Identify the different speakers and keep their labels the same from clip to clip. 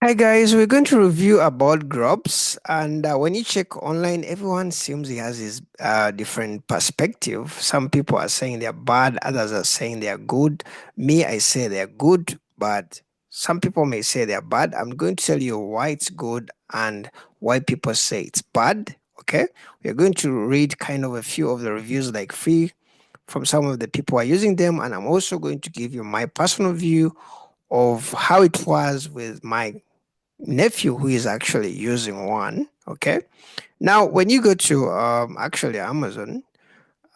Speaker 1: Hi guys, we're going to review about grubs, and when you check online, everyone seems he has his different perspective. Some people are saying they're bad, others are saying they're good. Me, I say they're good, but some people may say they're bad. I'm going to tell you why it's good and why people say it's bad. Okay, we're going to read kind of a few of the reviews like free from some of the people who are using them, and I'm also going to give you my personal view of how it was with my nephew who is actually using one. Okay. Now, when you go to actually Amazon,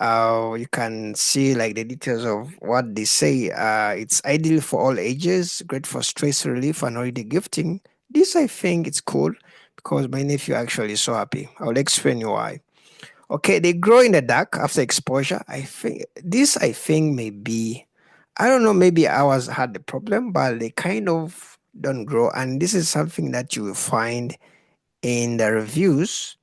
Speaker 1: you can see like the details of what they say. It's ideal for all ages, great for stress relief and holiday gifting. This I think it's cool because my nephew actually is so happy. I'll explain you why. Okay, they grow in the dark after exposure. I think may be, I don't know, maybe ours had the problem, but they kind of don't grow. And this is something that you will find in the reviews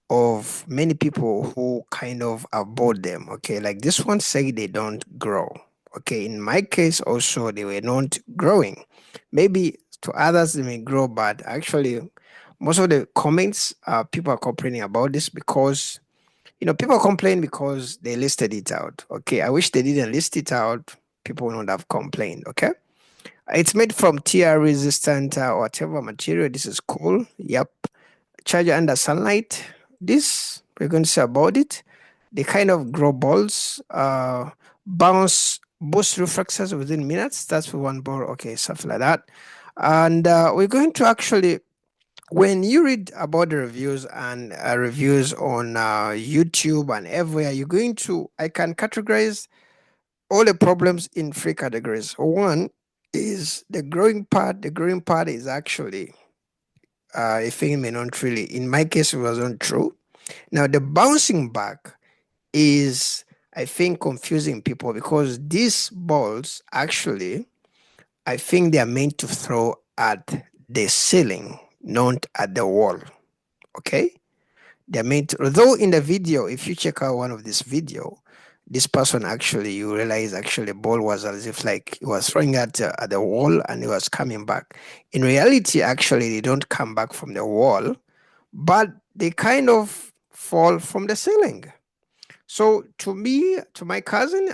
Speaker 1: of many people who kind of abort them. Okay, like this one say they don't grow. Okay, in my case also they were not growing. Maybe to others they may grow, but actually most of the comments people are complaining about this because people complain because they listed it out. Okay, I wish they didn't list it out. People would not have complained. Okay, it's made from tear resistant whatever material. This is cool. Yep, charger under sunlight. This we're going to say about it. They kind of grow balls, bounce, boost reflexes within minutes. That's for one ball. Okay, something like that. And we're going to actually, when you read about the reviews and reviews on YouTube and everywhere, you're going to, I can categorize all the problems in three categories. One is the growing part. The growing part is actually, I think, may not really, in my case, it wasn't true. Now, the bouncing back is, I think, confusing people because these balls actually, I think they are meant to throw at the ceiling, not at the wall. Okay? They're meant to, although in the video, if you check out one of this video, this person actually, you realize actually the ball was as if like he was throwing at the wall and he was coming back. In reality, actually, they don't come back from the wall, but they kind of fall from the ceiling. So to me, to my cousin,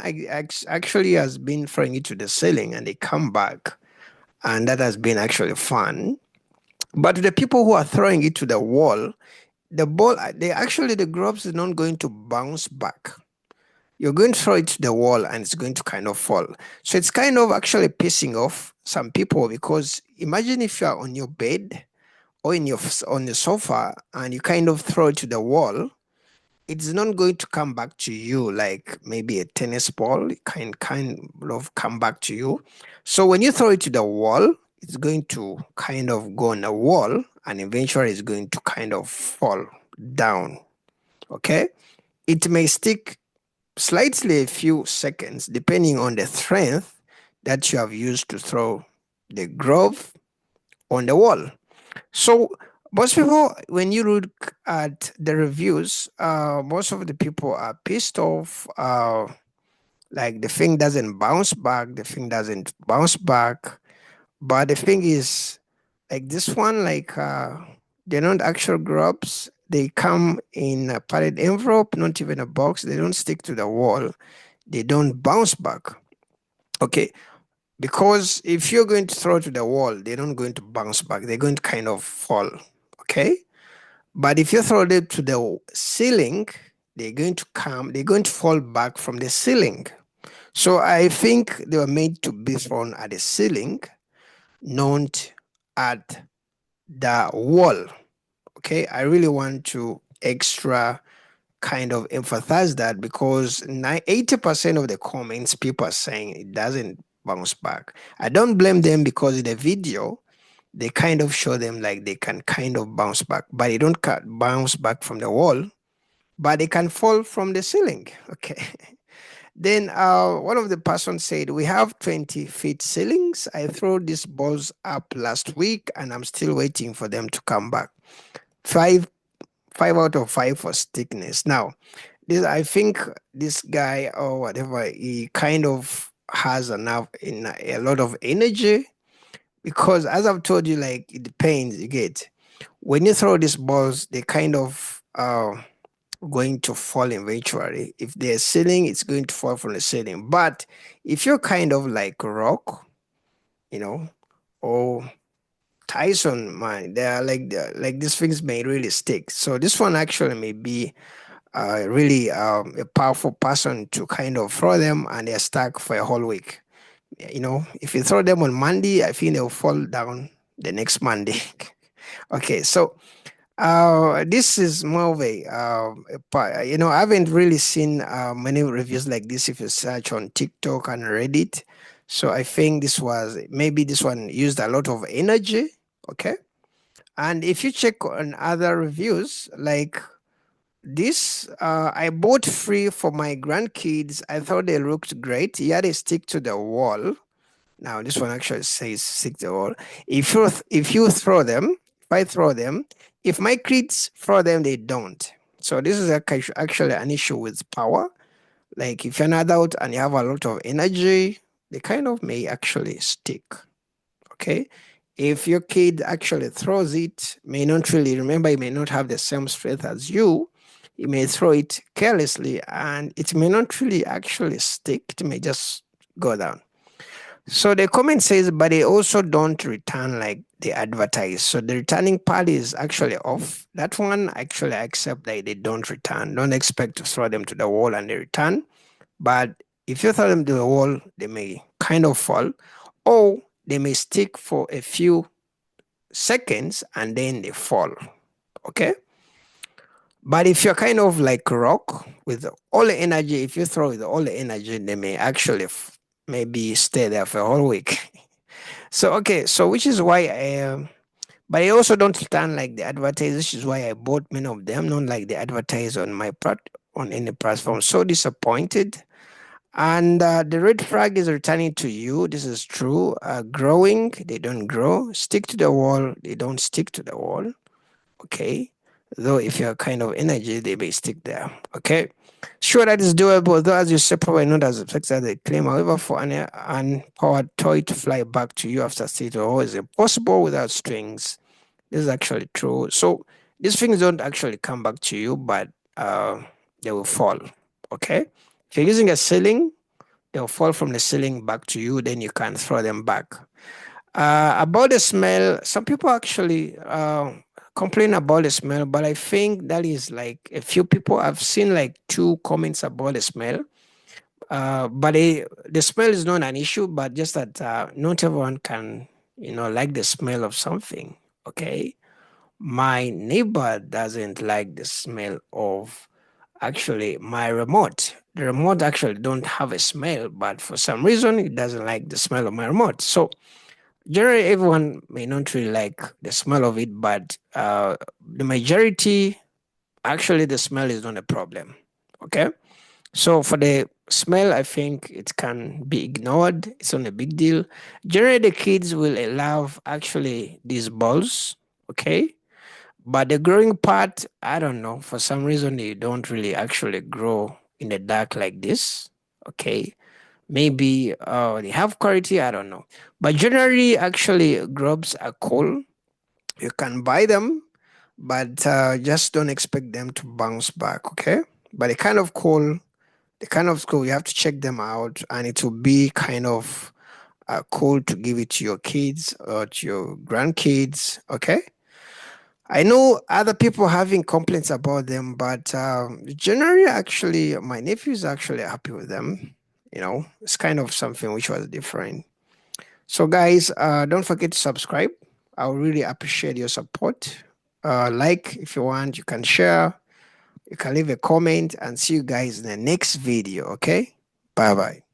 Speaker 1: actually has been throwing it to the ceiling and they come back, and that has been actually fun. But to the people who are throwing it to the wall, the ball, the grubs is not going to bounce back. You're going to throw it to the wall and it's going to kind of fall. So it's kind of actually pissing off some people because imagine if you are on your bed or on the sofa and you kind of throw it to the wall, it's not going to come back to you like maybe a tennis ball. It kind of come back to you. So when you throw it to the wall, it's going to kind of go on the wall and eventually it's going to kind of fall down. Okay, it may stick slightly a few seconds depending on the strength that you have used to throw the glove on the wall. So most people, when you look at the reviews, most of the people are pissed off. Like the thing doesn't bounce back, the thing doesn't bounce back. But the thing is, like this one, like they're not actual grubs. They come in a padded envelope, not even a box. They don't stick to the wall. They don't bounce back. Okay, because if you're going to throw to the wall, they're not going to bounce back. They're going to kind of fall. Okay, but if you throw them to the ceiling, they're going to fall back from the ceiling. So I think they were made to be thrown at the ceiling, not at the wall. Okay, I really want to extra kind of emphasize that because 80% of the comments people are saying it doesn't bounce back. I don't blame them because in the video they kind of show them like they can kind of bounce back, but they don't bounce back from the wall, but they can fall from the ceiling. Okay. Then one of the person said, we have 20 feet ceilings. I threw these balls up last week and I'm still waiting for them to come back. Five, 5 out of 5 for thickness. Now, this I think this guy or whatever, he kind of has enough in a lot of energy because as I've told you, like it depends. You get when you throw these balls, they kind of going to fall eventually. If they're ceiling, it's going to fall from the ceiling. But if you're kind of like rock, you know, or Tyson, man, like these things may really stick. So this one actually may be really a powerful person to kind of throw them and they're stuck for a whole week. You know, if you throw them on Monday, I think they'll fall down the next Monday. Okay, so this is more of you know, I haven't really seen many reviews like this if you search on TikTok and Reddit. So I think this was maybe this one used a lot of energy. Okay. And if you check on other reviews, like this, I bought free for my grandkids. I thought they looked great. Yeah, they stick to the wall. Now this one actually says stick to the wall. If you throw them, if I throw them, if my kids throw them, they don't. So this is actually an issue with power. Like if you're an adult and you have a lot of energy, they kind of may actually stick. Okay. If your kid actually throws it, may not really remember, he may not have the same strength as you. You may throw it carelessly and it may not really actually stick. It may just go down. So the comment says, but they also don't return like they advertise. So the returning part is actually off. That one actually I accept that they don't return. Don't expect to throw them to the wall and they return. But if you throw them to the wall, they may kind of fall, or they may stick for a few seconds and then they fall. Okay. But if you're kind of like rock with all the energy, if you throw with all the energy, they may actually maybe stay there for a whole week. So okay, so which is why but I also don't stand like the advertise, which is why I bought many of them, not like the advertise on my on any platform. So disappointed. And the red flag is returning to you. This is true. Growing, they don't grow. Stick to the wall, they don't stick to the wall. Okay. Though if you're kind of energy, they may stick there. Okay. Sure, that is doable, though, as you say, probably not as effective as they claim. However, for an unpowered toy to fly back to you after state or is impossible without strings. This is actually true. So these things don't actually come back to you, but they will fall. Okay. If you're using a ceiling, they'll fall from the ceiling back to you, then you can throw them back. About the smell, some people actually complain about the smell, but I think that is like a few people. I've seen like 2 comments about the smell. But the smell is not an issue, but just that not everyone can, you know, like the smell of something. Okay. My neighbor doesn't like the smell of actually my remote. The remote actually don't have a smell, but for some reason it doesn't like the smell of my remote. So generally everyone may not really like the smell of it, but the majority actually the smell is not a problem. Okay. So for the smell, I think it can be ignored. It's not a big deal. Generally the kids will love actually these balls. Okay. But the growing part, I don't know. For some reason, they don't really actually grow in the dark like this. Okay. Maybe they have quality, I don't know. But generally, actually, grubs are cool. You can buy them, but just don't expect them to bounce back. Okay. But you have to check them out, and it will be kind of cool to give it to your kids or to your grandkids. Okay. I know other people having complaints about them, but generally, actually, my nephew is actually happy with them. You know, it's kind of something which was different. So, guys, don't forget to subscribe. I would really appreciate your support. Like if you want, you can share, you can leave a comment, and see you guys in the next video. Okay, bye bye.